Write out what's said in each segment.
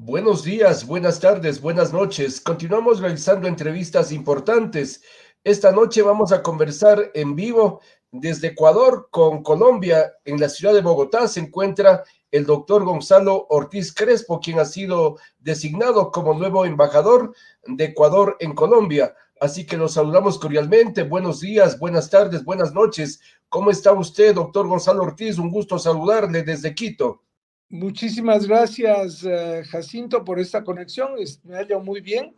Buenos días, buenas tardes, buenas noches. Continuamos realizando entrevistas importantes. Esta noche vamos a conversar en vivo desde Ecuador con Colombia. En la ciudad de Bogotá se encuentra el doctor Gonzalo Ortiz Crespo, quien ha sido designado como nuevo embajador de Ecuador en Colombia. Así que los saludamos cordialmente. Buenos días, buenas tardes, buenas noches. ¿Cómo está usted, doctor Gonzalo Ortiz? Un gusto saludarle desde Quito. Muchísimas gracias, Jacinto, por esta conexión. Me hallo muy bien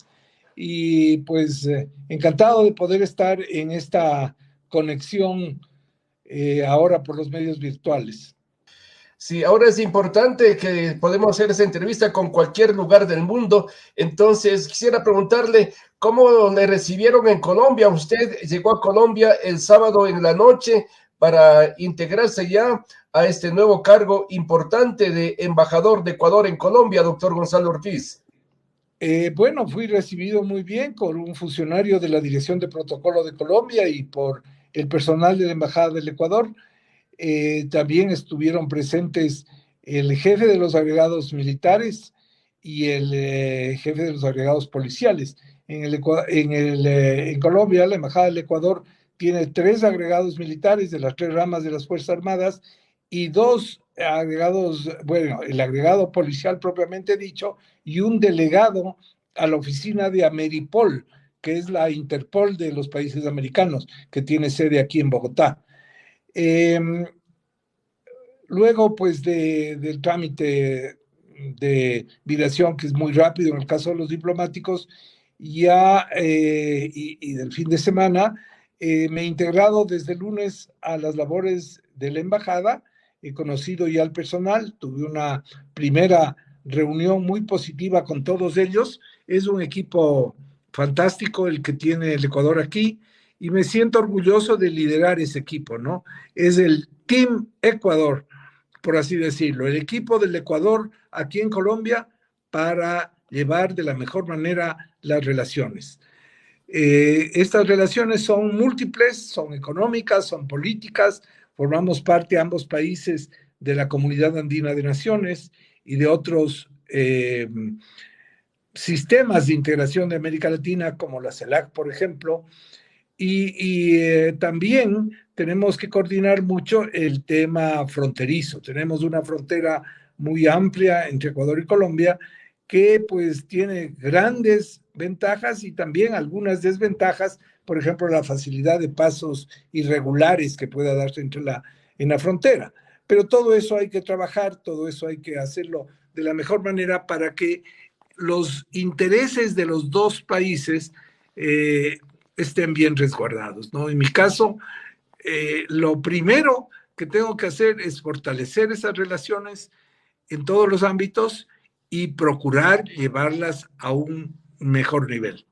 y pues encantado de poder estar en esta conexión ahora por los medios virtuales. Sí, ahora es importante que podemos hacer esa entrevista con cualquier lugar del mundo. Entonces, quisiera preguntarle cómo le recibieron en Colombia. Usted llegó a Colombia el sábado en la noche para integrarse ya a este nuevo cargo importante de embajador de Ecuador en Colombia, doctor Gonzalo Ortiz. Bueno, fui recibido muy bien por un funcionario de la Dirección de Protocolo de Colombia y por el personal de la Embajada del Ecuador. También estuvieron presentes el jefe de los agregados militares y el jefe de los agregados policiales. En Colombia, la Embajada del Ecuador tiene 3 agregados militares de las 3 ramas de las Fuerzas Armadas y 2 agregados, bueno, el agregado policial propiamente dicho, y un delegado a la oficina de Ameripol, que es la Interpol de los países americanos, que tiene sede aquí en Bogotá. Eh, Luego, pues, del trámite de migración, que es muy rápido en el caso de los diplomáticos, y del fin de semana, me he integrado desde el lunes a las labores de la embajada, he conocido ya al personal, tuve una primera reunión muy positiva con todos ellos, es un equipo fantástico el que tiene el Ecuador aquí, y me siento orgulloso de liderar ese equipo, ¿no? Es el Team Ecuador, por así decirlo, el equipo del Ecuador aquí en Colombia para llevar de la mejor manera las relaciones. Estas relaciones son múltiples, son económicas, son políticas, formamos parte ambos países de la Comunidad Andina de Naciones y de otros sistemas de integración de América Latina, como la CELAC, por ejemplo, y también tenemos que coordinar mucho el tema fronterizo. Tenemos una frontera muy amplia entre Ecuador y Colombia que pues tiene grandes ventajas y también algunas desventajas, por ejemplo, la facilidad de pasos irregulares que pueda darse en la frontera. Pero todo eso hay que trabajar, todo eso hay que hacerlo de la mejor manera para que los intereses de los dos países estén bien resguardados, ¿no? En mi caso, lo primero que tengo que hacer es fortalecer esas relaciones en todos los ámbitos y procurar llevarlas a un mejor nivel.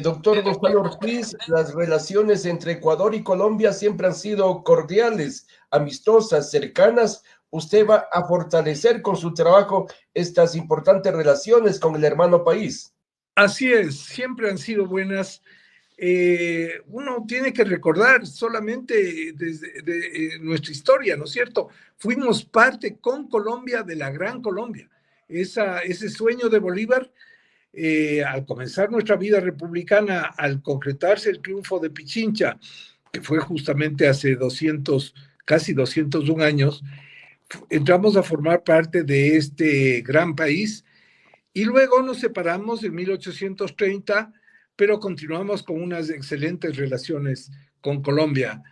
Doctor Gonzalo Ortiz, las relaciones entre Ecuador y Colombia siempre han sido cordiales, amistosas, cercanas. Usted va a fortalecer con su trabajo estas importantes relaciones con el hermano país. Así es, siempre han sido buenas. Uno tiene que recordar solamente desde nuestra historia, ¿no es cierto? Fuimos parte con Colombia de la Gran Colombia. Ese sueño de Bolívar, al comenzar nuestra vida republicana, al concretarse el triunfo de Pichincha, que fue justamente hace casi 201 años, entramos a formar parte de este gran país y luego nos separamos en 1830, pero continuamos con unas excelentes relaciones con Colombia.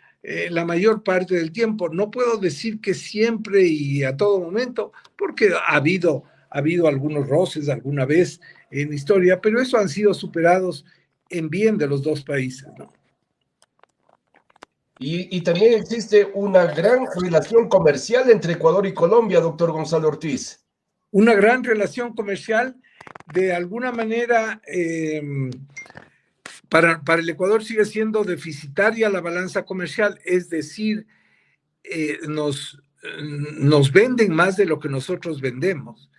La mayor parte del tiempo, no puedo decir que siempre y a todo momento, porque ha habido algunos roces alguna vez en la historia, pero eso han sido superados en bien de los dos países, ¿no? Y también existe una gran relación comercial entre Ecuador y Colombia, doctor Gonzalo Ortiz. Una gran relación comercial, de alguna manera, para el Ecuador sigue siendo deficitaria la balanza comercial, es decir, nos venden más de lo que nosotros vendemos,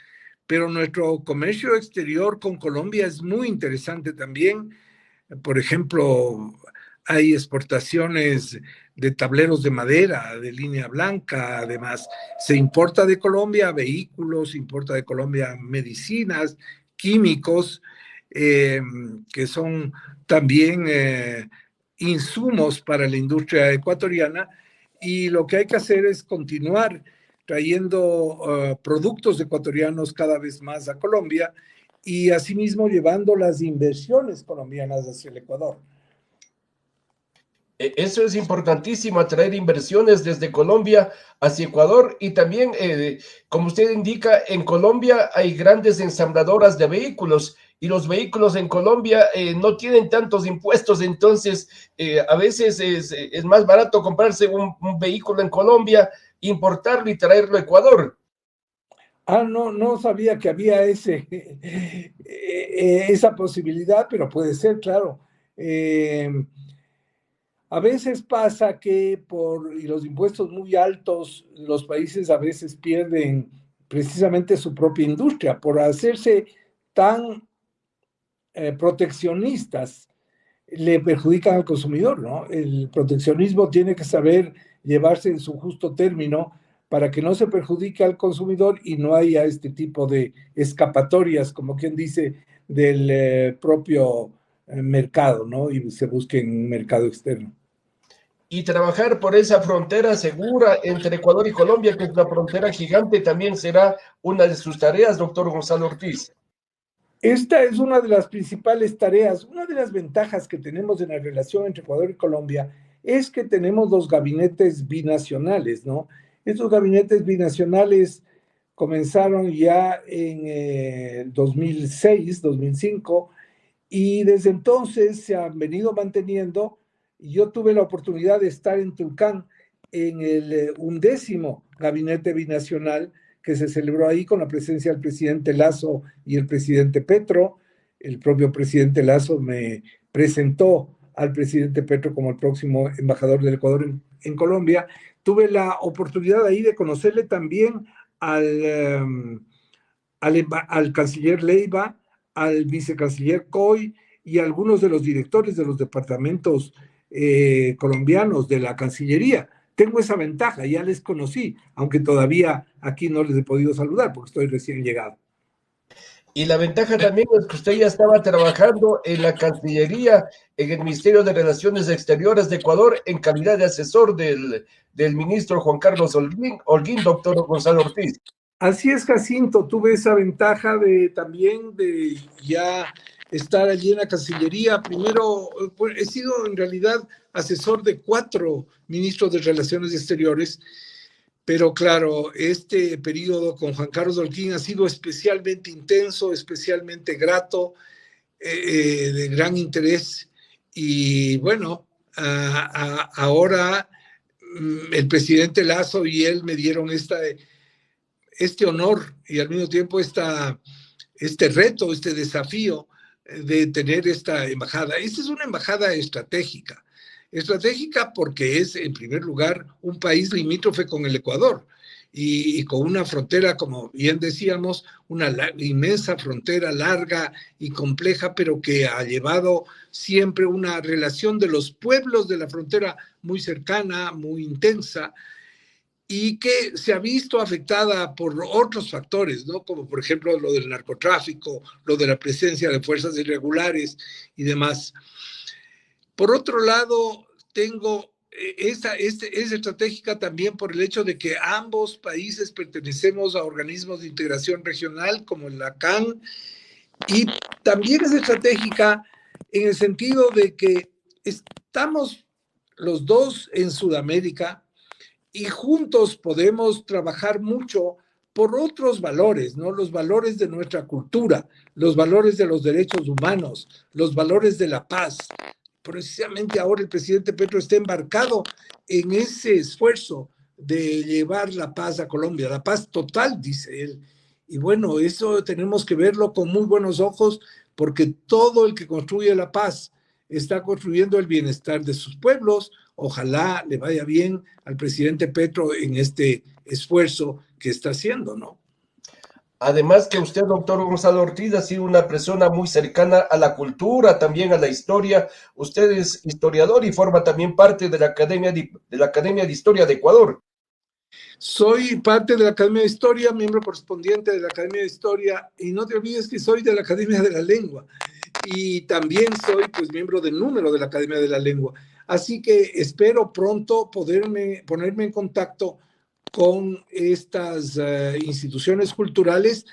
pero nuestro comercio exterior con Colombia es muy interesante también. Por ejemplo, hay exportaciones de tableros de madera, de línea blanca. Además, se importa de Colombia vehículos, se importa de Colombia medicinas, químicos, que son también insumos para la industria ecuatoriana, y lo que hay que hacer es continuar trayendo productos ecuatorianos cada vez más a Colombia y asimismo llevando las inversiones colombianas hacia el Ecuador. Eso es importantísimo, atraer inversiones desde Colombia hacia Ecuador y también, como usted indica, en Colombia hay grandes ensambladoras de vehículos y los vehículos en Colombia no tienen tantos impuestos, entonces a veces es más barato comprarse un vehículo en Colombia, importarlo y traerlo a Ecuador. Ah, no, no sabía que había esa posibilidad, pero puede ser, claro. A veces pasa que por los impuestos muy altos, los países a veces pierden precisamente su propia industria por hacerse tan proteccionistas, le perjudican al consumidor, ¿no? El proteccionismo tiene que saber llevarse en su justo término para que no se perjudique al consumidor y no haya este tipo de escapatorias, como quien dice, del propio mercado, ¿no? Y se busque en un mercado externo. Y trabajar por esa frontera segura entre Ecuador y Colombia, que es una frontera gigante, también será una de sus tareas, doctor Gonzalo Ortiz. Esta es una de las principales tareas. Una de las ventajas que tenemos en la relación entre Ecuador y Colombia es que tenemos los gabinetes binacionales, ¿no? Estos gabinetes binacionales comenzaron ya en 2006, 2005, y desde entonces se han venido manteniendo. Yo tuve la oportunidad de estar en Tulcán en el 11º gabinete binacional que se celebró ahí con la presencia del presidente Lasso y el presidente Petro. El propio presidente Lasso me presentó al presidente Petro como el próximo embajador del Ecuador en Colombia. Tuve la oportunidad ahí de conocerle también al canciller Leiva, al vicecanciller Coy y a algunos de los directores de los departamentos colombianos de la Cancillería. Tengo esa ventaja, ya les conocí, aunque todavía aquí no les he podido saludar porque estoy recién llegado. Y la ventaja también es que usted ya estaba trabajando en la Cancillería, en el Ministerio de Relaciones Exteriores de Ecuador, en calidad de asesor del ministro Juan Carlos Holguín, doctor Gonzalo Ortiz. Así es, Jacinto, tuve esa ventaja también de ya estar allí en la Cancillería. Primero, pues, he sido en realidad asesor de 4 ministros de Relaciones Exteriores, pero claro, este periodo con Juan Carlos Holguín ha sido especialmente intenso, especialmente grato, de gran interés. Y bueno, ahora el presidente Lasso y él me dieron este honor y al mismo tiempo este reto, este desafío de tener esta embajada. Esta es una embajada estratégica. Estratégica porque es, en primer lugar, un país limítrofe con el Ecuador y con una frontera, como bien decíamos, una inmensa frontera larga y compleja, pero que ha llevado siempre una relación de los pueblos de la frontera muy cercana, muy intensa, y que se ha visto afectada por otros factores, ¿no? Como por ejemplo lo del narcotráfico, lo de la presencia de fuerzas irregulares y demás. Por otro lado, tengo es estratégica también por el hecho de que ambos países pertenecemos a organismos de integración regional como la CAN, y también es estratégica en el sentido de que estamos los dos en Sudamérica y juntos podemos trabajar mucho por otros valores, ¿no? Los valores de nuestra cultura, los valores de los derechos humanos, los valores de la paz. Precisamente ahora el presidente Petro está embarcado en ese esfuerzo de llevar la paz a Colombia, la paz total, dice él. Y bueno, eso tenemos que verlo con muy buenos ojos, porque todo el que construye la paz está construyendo el bienestar de sus pueblos. Ojalá le vaya bien al presidente Petro en este esfuerzo que está haciendo, ¿no? Además que usted, doctor Gonzalo Ortiz, ha sido una persona muy cercana a la cultura, también a la historia. Usted es historiador y forma también parte de la Academia de Historia de Ecuador. Soy parte de la Academia de Historia, miembro correspondiente de la Academia de Historia, y no te olvides que soy de la Academia de la Lengua, y también soy pues miembro del número de la Academia de la Lengua. Así que espero pronto ponerme en contacto con estas instituciones culturales,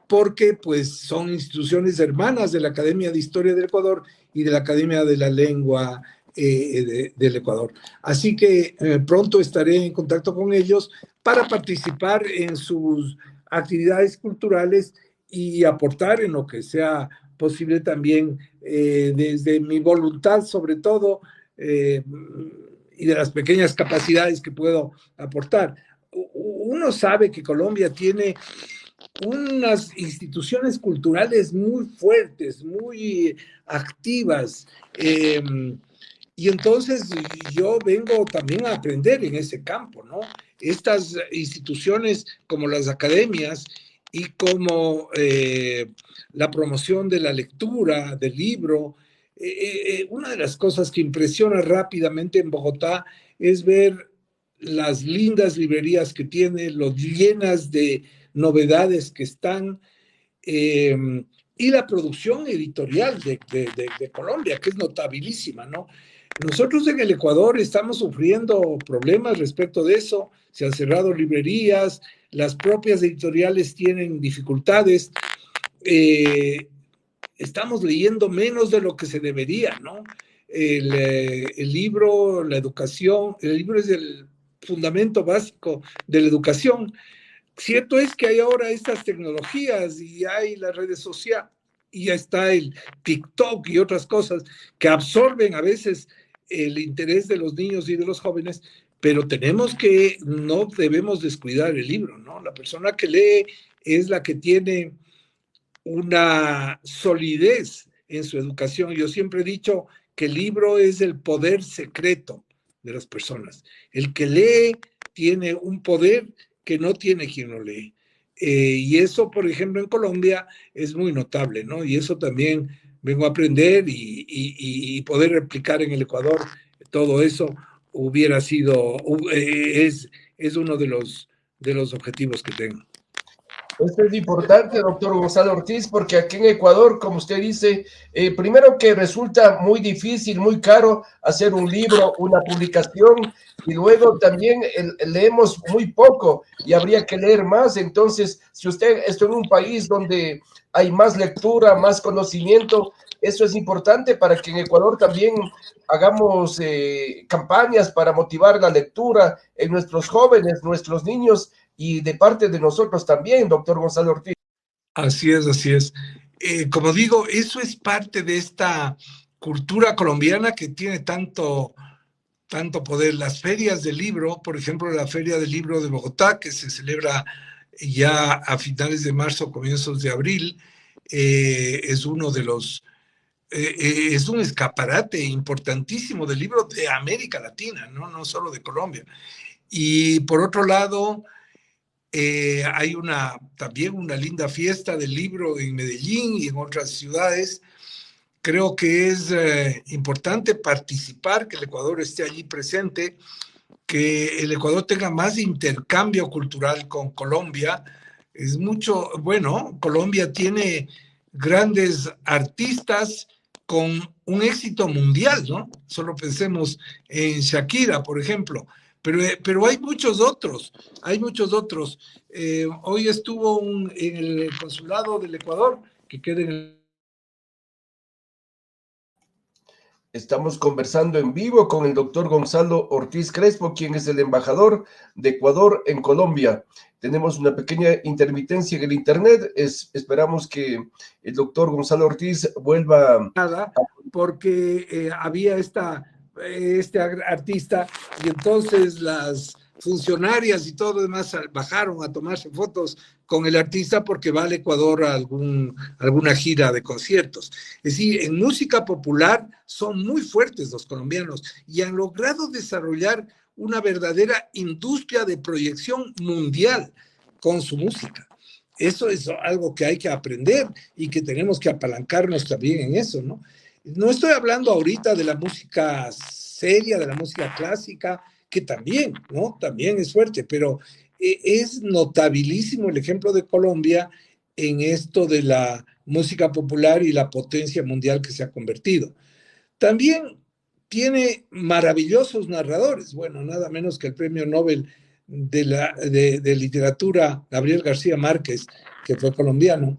porque pues son instituciones hermanas de la Academia de Historia del Ecuador y de la Academia de la Lengua del Ecuador. Así que pronto estaré en contacto con ellos para participar en sus actividades culturales y aportar en lo que sea posible también desde mi voluntad, sobre todo, y de las pequeñas capacidades que puedo aportar. Uno sabe que Colombia tiene unas instituciones culturales muy fuertes, muy activas. Y entonces yo vengo también a aprender en ese campo, ¿no? Estas instituciones como las academias y como la promoción de la lectura, del libro. Una de las cosas que impresiona rápidamente en Bogotá es ver las lindas librerías que tiene, los llenas de novedades que están, eh, y la producción editorial de Colombia, que es notabilísima, ¿no? Nosotros en el Ecuador estamos sufriendo problemas respecto de eso, se han cerrado librerías, las propias editoriales tienen dificultades, eh, estamos leyendo menos de lo que se debería, ¿no? El libro, la educación, el libro es el fundamento básico de la educación. Cierto es que hay ahora estas tecnologías y hay las redes sociales y ya está el TikTok y otras cosas que absorben a veces el interés de los niños y de los jóvenes, pero no debemos descuidar el libro, ¿no? La persona que lee es la que tiene una solidez en su educación. Yo siempre he dicho que el libro es el poder secreto de las personas. El que lee tiene un poder que no tiene quien lo lee. Y eso, por ejemplo, en Colombia es muy notable, ¿no? Y eso también vengo a aprender y poder replicar en el Ecuador todo eso hubiera sido, es uno de los objetivos que tengo. Esto es importante, doctor Gonzalo Ortiz, porque aquí en Ecuador, como usted dice, primero que resulta muy difícil, muy caro hacer un libro, una publicación, y luego también leemos muy poco y habría que leer más. Entonces, si usted está en un país donde hay más lectura, más conocimiento, eso es importante para que en Ecuador también hagamos campañas para motivar la lectura en nuestros jóvenes, nuestros niños y de parte de nosotros también, doctor Gonzalo Ortiz. Así es, así es. Como digo, eso es parte de esta cultura colombiana que tiene tanto poder. Las ferias del libro, por ejemplo, la Feria del Libro de Bogotá, que se celebra ya a finales de marzo, comienzos de abril, es uno de los, es un escaparate importantísimo del libro de América Latina, ¿no? No solo de Colombia. Y por otro lado, hay también una linda fiesta del libro en Medellín y en otras ciudades. Creo que es importante participar, que el Ecuador esté allí presente, que el Ecuador tenga más intercambio cultural con Colombia. Es mucho, bueno, Colombia tiene grandes artistas con un éxito mundial, ¿no? Solo pensemos en Shakira, por ejemplo, pero hay muchos otros. Hoy estuvo en el consulado del Ecuador, que queda en el... Estamos conversando en vivo con el doctor Gonzalo Ortiz Crespo, quien es el embajador de Ecuador en Colombia. Tenemos una pequeña intermitencia en el internet. Esperamos que el doctor Gonzalo Ortiz vuelva. Porque había este artista y entonces las funcionarias y todo lo demás bajaron a tomarse fotos con el artista porque va al Ecuador a alguna gira de conciertos. Es decir, en música popular son muy fuertes los colombianos y han logrado desarrollar una verdadera industria de proyección mundial con su música. Eso es algo que hay que aprender y que tenemos que apalancarnos también en eso, ¿no? No estoy hablando ahorita de la música seria, de la música clásica, que también, ¿no? También es fuerte, pero es notabilísimo el ejemplo de Colombia en esto de la música popular y la potencia mundial que se ha convertido. También tiene maravillosos narradores, bueno, nada menos que el premio Nobel de literatura, Gabriel García Márquez, que fue colombiano,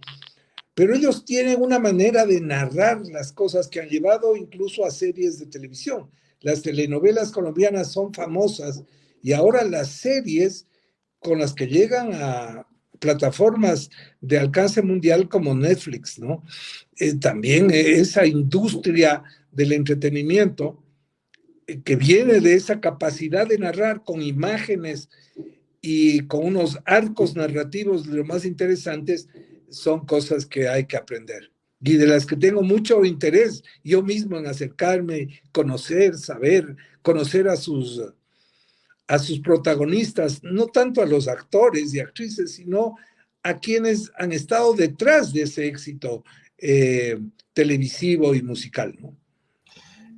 pero ellos tienen una manera de narrar las cosas que han llevado incluso a series de televisión. Las telenovelas colombianas son famosas y ahora las series con las que llegan a plataformas de alcance mundial como Netflix, ¿no? También esa industria del entretenimiento que viene de esa capacidad de narrar con imágenes y con unos arcos narrativos de lo más interesantes, son cosas que hay que aprender y de las que tengo mucho interés yo mismo en acercarme, conocer, saber, conocer a sus protagonistas, no tanto a los actores y actrices, sino a quienes han estado detrás de ese éxito televisivo y musical, ¿no?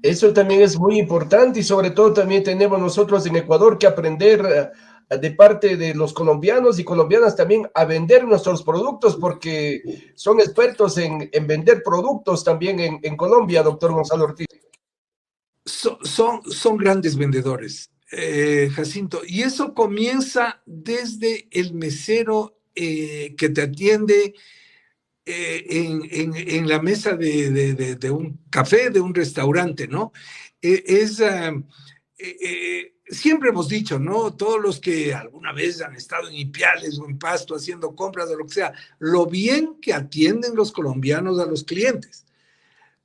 Eso también es muy importante y sobre todo también tenemos nosotros en Ecuador que aprender de parte de los colombianos y colombianas también a vender nuestros productos porque son expertos en vender productos también en Colombia, doctor Gonzalo Ortiz. Son grandes vendedores, Jacinto, y eso comienza desde el mesero que te atiende en la mesa de un café, de un restaurante, ¿no? Siempre hemos dicho, ¿no? Todos los que alguna vez han estado en Ipiales o en Pasto haciendo compras o lo que sea, lo bien que atienden los colombianos a los clientes.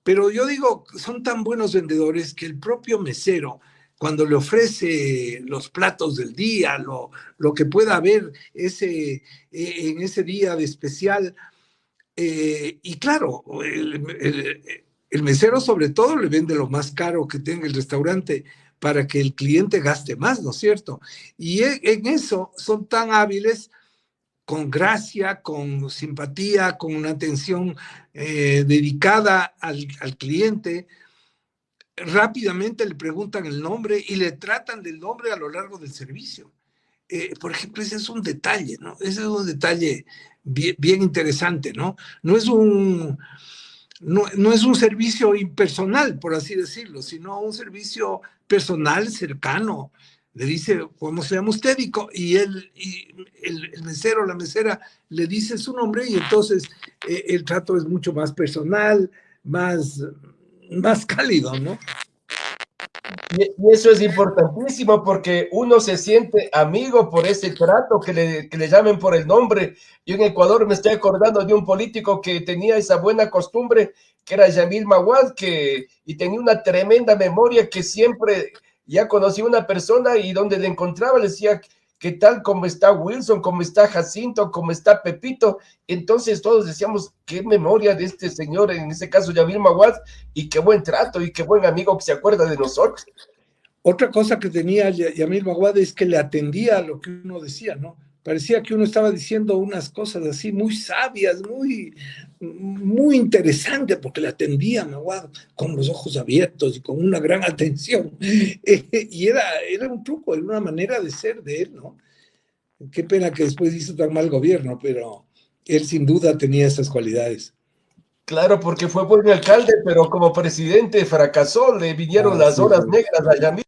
Pero yo digo, son tan buenos vendedores que el propio mesero, cuando le ofrece los platos del día, lo que pueda haber en ese día de especial, y claro, el mesero sobre todo le vende lo más caro que tenga el restaurante para que el cliente gaste más, ¿no es cierto? Y en eso son tan hábiles, con gracia, con simpatía, con una atención dedicada al cliente. Rápidamente le preguntan el nombre y le tratan del nombre a lo largo del servicio. Por ejemplo, ese es un detalle, ¿no? Ese es un detalle bien interesante, ¿no? No es no es un servicio impersonal, por así decirlo, sino un servicio personal, cercano. Le dice, ¿cómo se llama usted? Y el mesero, la mesera, le dice su nombre y entonces el trato es mucho más personal, más cálido, ¿no? Y eso es importantísimo porque uno se siente amigo por ese trato que le llamen por el nombre. Yo en Ecuador me estoy acordando de un político que tenía esa buena costumbre, que era Yamil Maguad, y tenía una tremenda memoria que siempre ya conocía una persona y donde le encontraba le decía, ¿qué tal? ¿Cómo está Wilson? ¿Cómo está Jacinto? ¿Cómo está Pepito? Entonces todos decíamos, qué memoria de este señor, en ese caso Yamil Maguad, y qué buen trato y qué buen amigo que se acuerda de nosotros. Otra cosa que tenía Yamil Maguad es que le atendía a lo que uno decía, ¿no? Parecía que uno estaba diciendo unas cosas así muy sabias, muy interesantes, porque le atendía a Maguad con los ojos abiertos y con una gran atención. Y era un truco, era una manera de ser de él, ¿no? Qué pena que después hizo tan mal gobierno, pero él sin duda tenía esas cualidades. Claro, porque fue buen alcalde, pero como presidente fracasó, le vinieron las Así horas fue. negras a Yamil.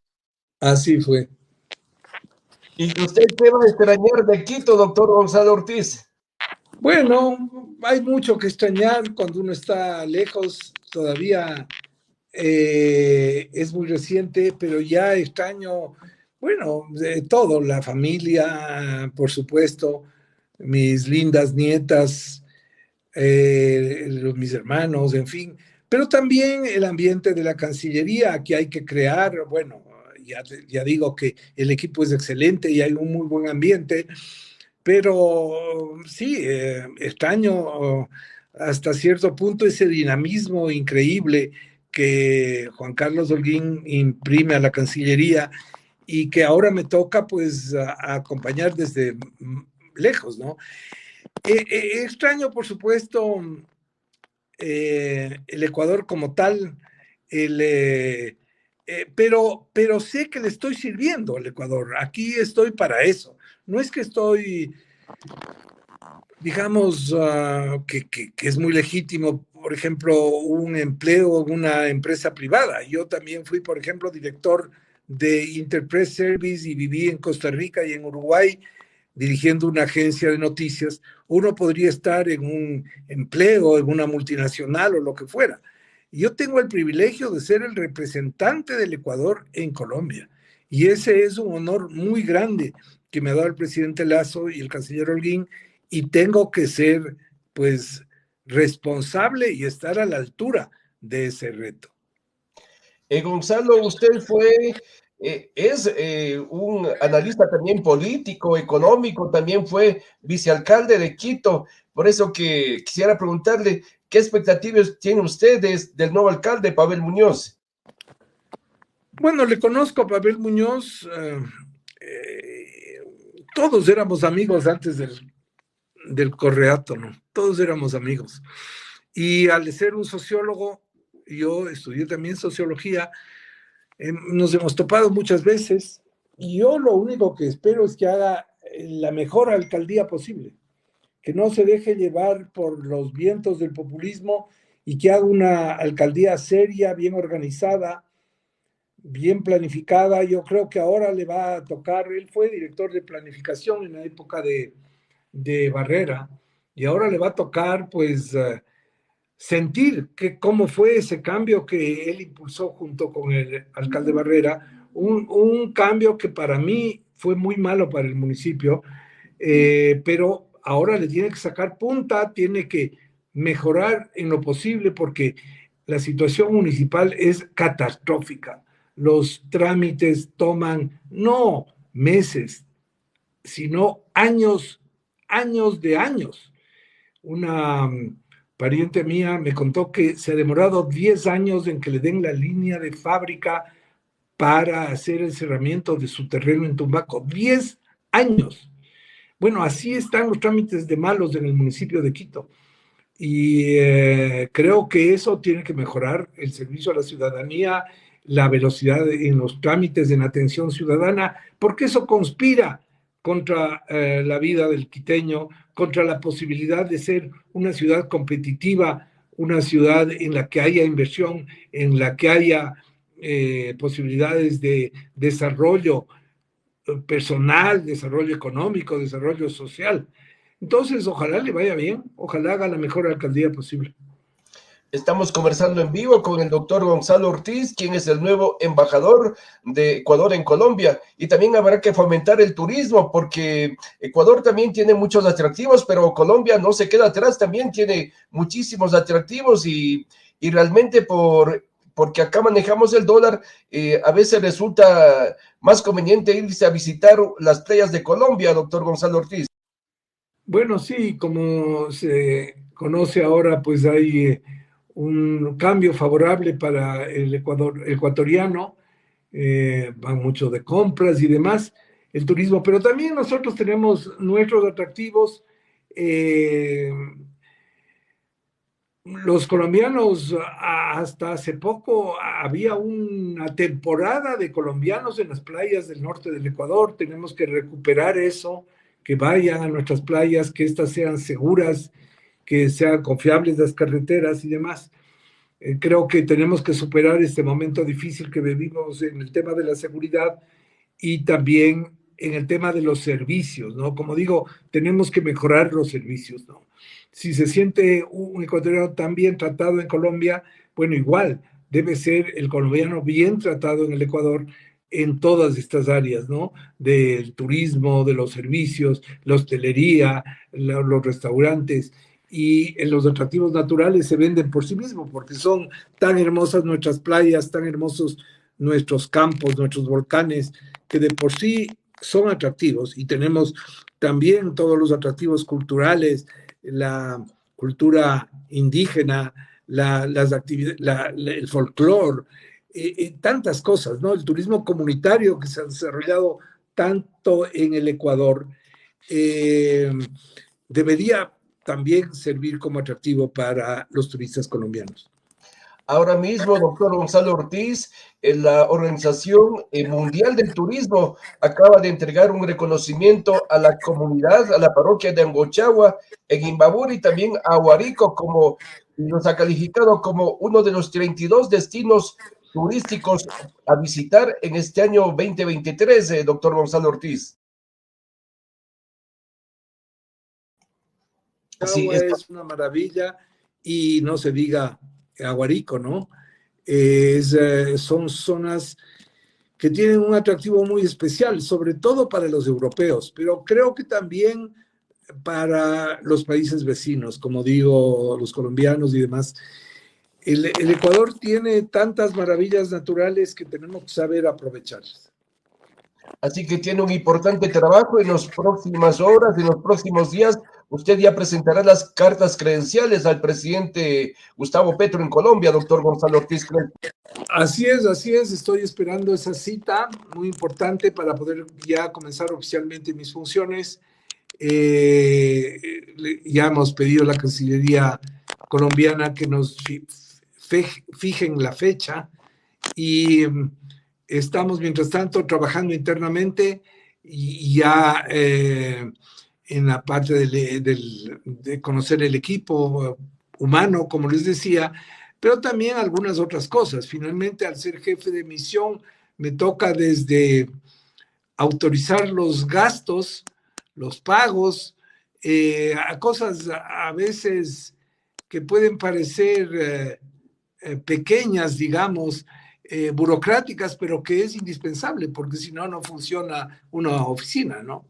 Así fue. ¿Y usted qué va a extrañar de Quito, doctor Gonzalo Ortiz? Bueno, hay mucho que extrañar cuando uno está lejos, todavía es muy reciente, pero ya extraño, bueno, de todo, la familia, por supuesto, mis lindas nietas, mis hermanos, en fin, pero también el ambiente de la Cancillería que hay que crear, bueno, ya digo que el equipo es excelente y hay un muy buen ambiente, pero sí, extraño hasta cierto punto ese dinamismo increíble que Juan Carlos Holguín imprime a la Cancillería y que ahora me toca pues a acompañar desde lejos, ¿no? Extraño, por supuesto, el Ecuador como tal, pero sé que le estoy sirviendo al Ecuador. Aquí estoy para eso. No es que estoy, digamos, que es muy legítimo, por ejemplo, un empleo en una empresa privada. Yo también fui, por ejemplo, director de Interpress Service y viví en Costa Rica y en Uruguay dirigiendo una agencia de noticias. Uno podría estar en un empleo, en una multinacional o lo que fuera. Yo tengo el privilegio de ser el representante del Ecuador en Colombia. Y ese es un honor muy grande que me ha dado el presidente Lazo y el canciller Holguín, y tengo que ser, pues, responsable y estar a la altura de ese reto. Gonzalo, usted es un analista también político, económico, también fue vicealcalde de Quito. Por eso que quisiera preguntarle, ¿qué expectativas tiene usted del nuevo alcalde, Pavel Muñoz? Bueno, le conozco a Pavel Muñoz. Todos éramos amigos antes del Correato, ¿no? Todos éramos amigos. Y al ser un sociólogo, yo estudié también sociología, nos hemos topado muchas veces, y yo lo único que espero es que haga la mejor alcaldía posible, que no se deje llevar por los vientos del populismo y que haga una alcaldía seria, bien organizada, bien planificada. Yo creo que ahora le va a tocar, él fue director de planificación en la época de Barrera, y ahora le va a tocar pues sentir cómo fue ese cambio que él impulsó junto con el alcalde Barrera, un cambio que para mí fue muy malo para el municipio, pero ahora le tiene que sacar punta, tiene que mejorar en lo posible porque la situación municipal es catastrófica. Los trámites toman no meses, sino años, años de años. Una pariente mía me contó que se ha demorado 10 años en que le den la línea de fábrica para hacer el cerramiento de su terreno en Tumbaco. 10 años. Bueno, así están los trámites de malos en el municipio de Quito. Y creo que eso tiene que mejorar el servicio a la ciudadanía, la velocidad en los trámites en atención ciudadana, porque eso conspira contra la vida del quiteño, contra la posibilidad de ser una ciudad competitiva, una ciudad en la que haya inversión, en la que haya posibilidades de desarrollo personal, desarrollo económico, desarrollo social. Entonces, ojalá le vaya bien, ojalá haga la mejor alcaldía posible. Estamos conversando en vivo con el doctor Gonzalo Ortiz, quien es el nuevo embajador de Ecuador en Colombia. Y también habrá que fomentar el turismo, porque Ecuador también tiene muchos atractivos, pero Colombia no se queda atrás, también tiene muchísimos atractivos y realmente porque acá manejamos el dólar, a veces resulta más conveniente irse a visitar las playas de Colombia, doctor Gonzalo Ortiz. Bueno, sí, como se conoce ahora, pues hay un cambio favorable para el ecuatoriano, van mucho de compras y demás, el turismo, pero también nosotros tenemos nuestros atractivos. eh, los colombianos, hasta hace poco había una temporada de colombianos en las playas del norte del Ecuador. Tenemos que recuperar eso, que vayan a nuestras playas, que éstas sean seguras, que sean confiables las carreteras y demás. Creo que tenemos que superar este momento difícil que vivimos en el tema de la seguridad y también en el tema de los servicios, ¿no? Como digo, tenemos que mejorar los servicios, ¿no? Si se siente un ecuatoriano tan bien tratado en Colombia, bueno, igual debe ser el colombiano bien tratado en el Ecuador en todas estas áreas, ¿no? Del turismo, de los servicios, la hostelería, los restaurantes. Y en los atractivos naturales se venden por sí mismos, porque son tan hermosas nuestras playas, tan hermosos nuestros campos, nuestros volcanes, que de por sí son atractivos, y tenemos también todos los atractivos culturales, la cultura indígena, las actividades, el folclore, tantas cosas, ¿no? El turismo comunitario que se ha desarrollado tanto en el Ecuador. debería también servir como atractivo para los turistas colombianos. Ahora mismo, doctor Gonzalo Ortiz, la Organización Mundial del Turismo acaba de entregar un reconocimiento a la comunidad, a la parroquia de Angochagua, en Imbabura y también a Huarico, como los ha calificado como uno de los 32 destinos turísticos a visitar en este año 2023, doctor Gonzalo Ortiz. Sí, Agua esto. es una maravilla y no se diga Aguarico, ¿no? Son zonas que tienen un atractivo muy especial, sobre todo para los europeos, pero creo que también para los países vecinos, como digo, los colombianos y demás. El Ecuador tiene tantas maravillas naturales que tenemos que saber aprovecharlas. Así que tiene un importante trabajo en las próximas horas, en los próximos días. Usted ya presentará las cartas credenciales al presidente Gustavo Petro en Colombia, doctor Gonzalo Ortiz Crespo. Así es. Estoy esperando esa cita muy importante para poder ya comenzar oficialmente mis funciones. Ya hemos pedido a la Cancillería colombiana que nos fijen la fecha y estamos, mientras tanto, trabajando internamente y ya en la parte de conocer el equipo humano, como les decía, pero también algunas otras cosas. Finalmente, al ser jefe de misión, me toca desde autorizar los gastos, los pagos, a cosas a veces que pueden parecer pequeñas, digamos, burocráticas, pero que es indispensable, porque si no, no funciona una oficina, ¿no?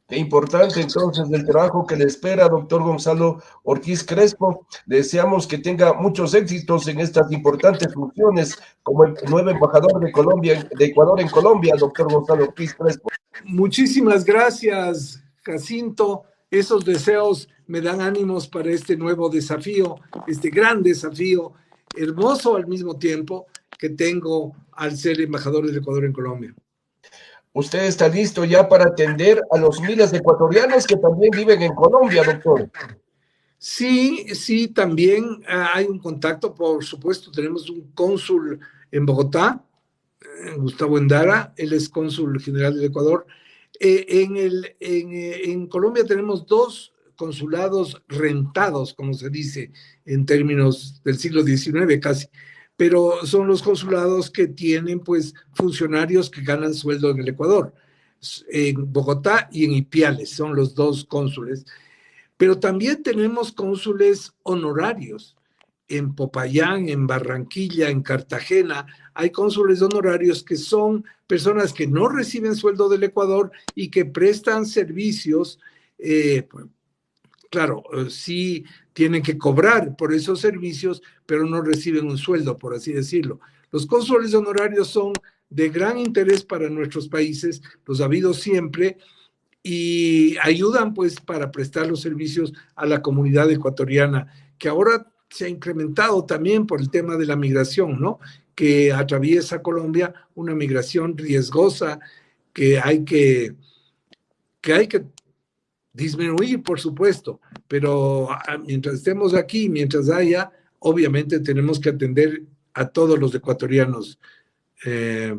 Qué importante entonces el trabajo que le espera, doctor Gonzalo Ortiz Crespo. Deseamos que tenga muchos éxitos en estas importantes funciones como el nuevo embajador de Colombia, de Ecuador en Colombia, doctor Gonzalo Ortiz Crespo. Muchísimas gracias, Jacinto. Esos deseos me dan ánimos para este nuevo desafío, este gran desafío, hermoso al mismo tiempo, que tengo al ser embajador del Ecuador en Colombia. ¿Usted está listo ya para atender a los miles de ecuatorianos que también viven en Colombia, doctor? Sí, también hay un contacto, por supuesto, tenemos un cónsul en Bogotá, Gustavo Endara, él es cónsul general del Ecuador. En Colombia tenemos 2 consulados rentados, como se dice en términos del siglo XIX casi, pero son los consulados que tienen pues funcionarios que ganan sueldo en el Ecuador, en Bogotá y en Ipiales, son los 2 cónsules. Pero también tenemos cónsules honorarios en Popayán, en Barranquilla, en Cartagena. Hay cónsules honorarios que son personas que no reciben sueldo del Ecuador y que prestan servicios, claro, sí tienen que cobrar por esos servicios, pero no reciben un sueldo, por así decirlo. Los cónsules honorarios son de gran interés para nuestros países, los ha habido siempre, y ayudan pues para prestar los servicios a la comunidad ecuatoriana, que ahora se ha incrementado también por el tema de la migración, ¿no? Que atraviesa Colombia, una migración riesgosa que hay que disminuir, por supuesto, pero mientras estemos aquí, mientras haya, obviamente tenemos que atender a todos los ecuatorianos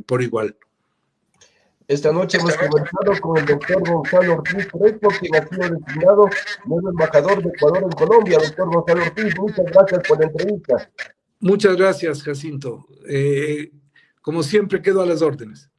por igual. Esta noche hemos conversado con el doctor Gonzalo Ortiz Crespo, quien ha sido designado nuevo embajador de Ecuador en Colombia. Doctor Gonzalo Ortiz, muchas gracias por la entrevista. Muchas gracias, Jacinto. Como siempre, quedo a las órdenes.